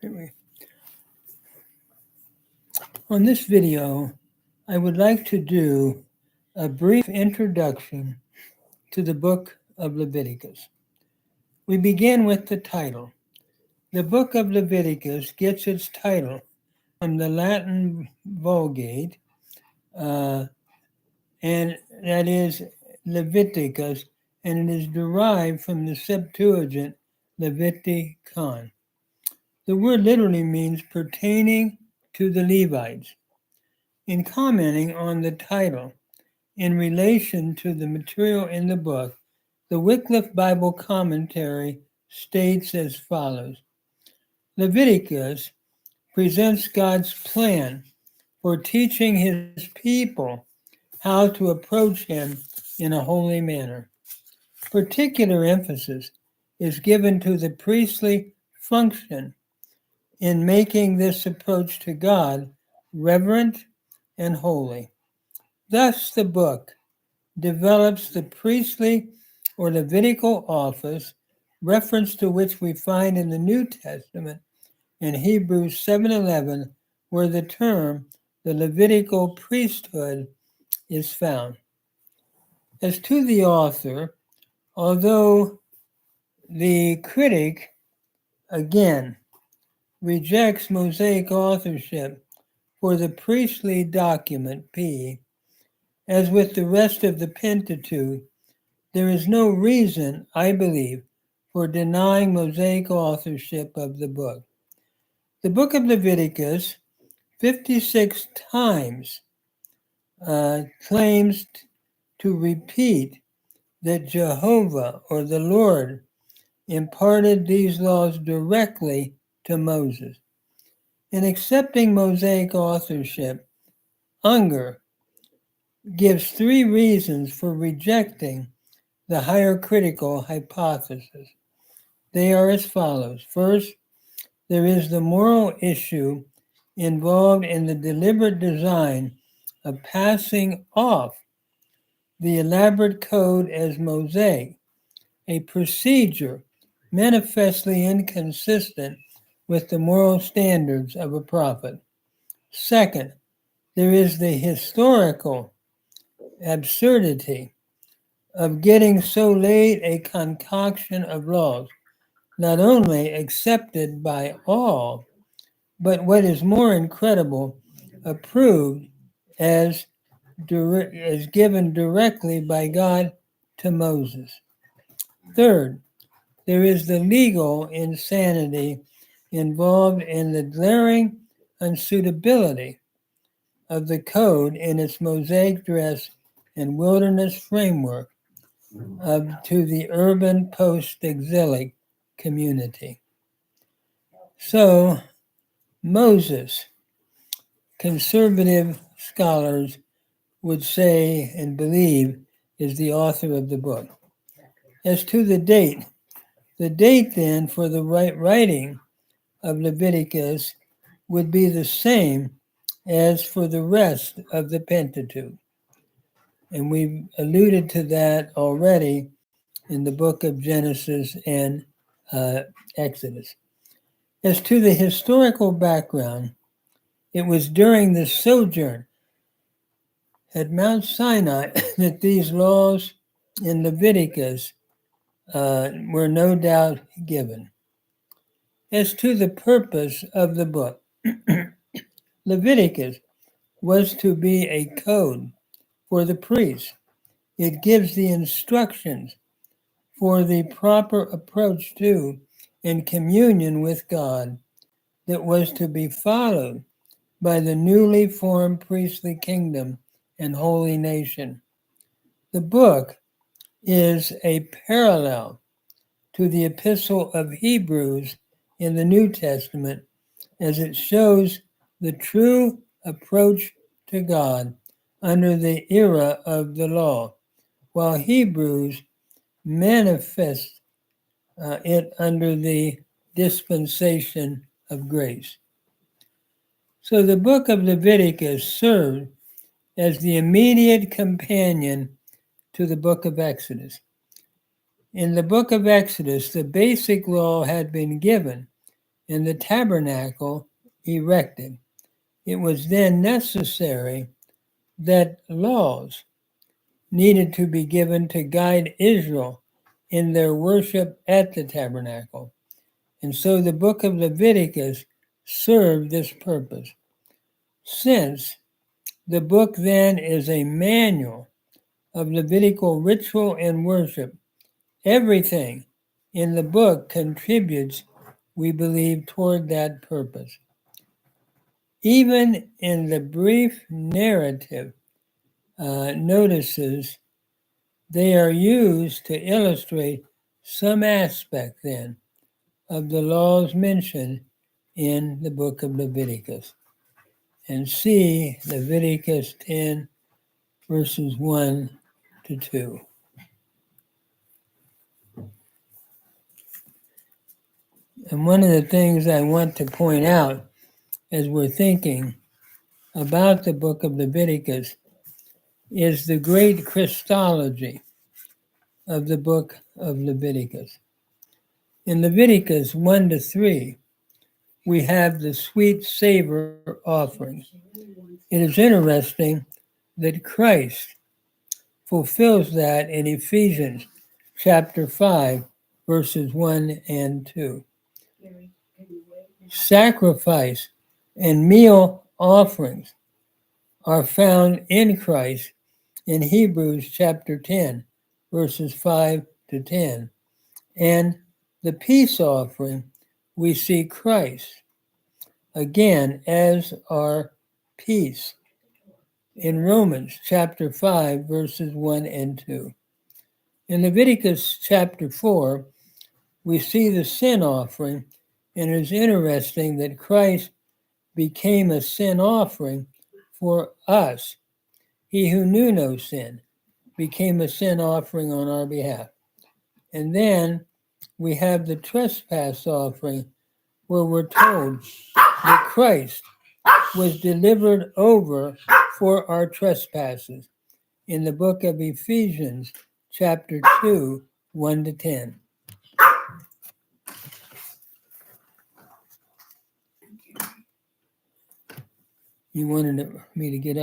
On this video, I would like to do a brief introduction to the book of Leviticus. We begin with the title. The book of Leviticus gets its title from the Latin Vulgate, and that is Leviticus, and it is derived from the Septuagint Leviticon. The word literally means pertaining to the Levites. In commenting on the title in relation to the material in the book, the Wycliffe Bible Commentary states as follows: Leviticus presents God's plan for teaching his people how to approach him in a holy manner. Particular emphasis is given to the priestly function in making this approach to God reverent and holy. Thus, the book develops the priestly or Levitical office, reference to which we find in the New Testament in Hebrews 7:11, where the term the Levitical priesthood is found. As to the author, although the critic, again, rejects Mosaic authorship for the priestly document, P, as with the rest of the Pentateuch, there is no reason, I believe, for denying Mosaic authorship of the book. The book of Leviticus 56 times claims to repeat that Jehovah or the Lord imparted these laws directly to Moses. In accepting Mosaic authorship, Unger gives three reasons for rejecting the hierarchical hypothesis. They are as follows. First, there is the moral issue involved in the deliberate design of passing off the elaborate code as Mosaic, a procedure manifestly inconsistent with the moral standards of a prophet. Second, there is the historical absurdity of getting so late a concoction of laws, not only accepted by all, but what is more incredible, approved as given directly by God to Moses. Third, there is the legal insanity involved in the glaring unsuitability of the code in its Mosaic dress and wilderness framework to the urban post-exilic community. So, Moses, conservative scholars would say and believe, is the author of the book. As to the date then for the writing of Leviticus would be the same as for the rest of the Pentateuch. And we've alluded to that already in the book of Genesis and Exodus. As to the historical background, it was during the sojourn at Mount Sinai that these laws in Leviticus were no doubt given. As to the purpose of the book, Leviticus was to be a code for the priests. It gives the instructions for the proper approach to and communion with God that was to be followed by the newly formed priestly kingdom and holy nation. The book is a parallel to the Epistle of Hebrews in the New Testament, as it shows the true approach to God under the era of the law, while Hebrews manifests it under the dispensation of grace. So the book of Leviticus served as the immediate companion to the book of In the book of Exodus, the basic law had been given, and the tabernacle erected. It was then necessary that laws needed to be given to guide Israel in their worship at the tabernacle. And so the book of Leviticus served this purpose. Since the book then is a manual of Levitical ritual and worship, everything in the book contributes, we believe, toward that purpose. Even in the brief narrative notices, they are used to illustrate some aspect then of the laws mentioned in the book of Leviticus. And see Leviticus 10, verses 1 to 2. And one of the things I want to point out as we're thinking about the book of Leviticus is the great Christology of the book of Leviticus. In Leviticus 1 to 3, we have the sweet savor offerings. It is interesting that Christ fulfills that in Ephesians chapter 5, verses 1 and 2. Sacrifice and meal offerings are found in Christ in Hebrews chapter 10, verses 5 to 10. And the peace offering, we see Christ again as our peace in Romans chapter 5, verses 1 and 2. In Leviticus chapter 4, we see the sin offering, and it is interesting that Christ became a sin offering for us. He who knew no sin became a sin offering on our behalf. And then we have the trespass offering, where we're told that Christ was delivered over for our trespasses in the book of Ephesians, chapter 2, 1 to 10. You wanted me to get up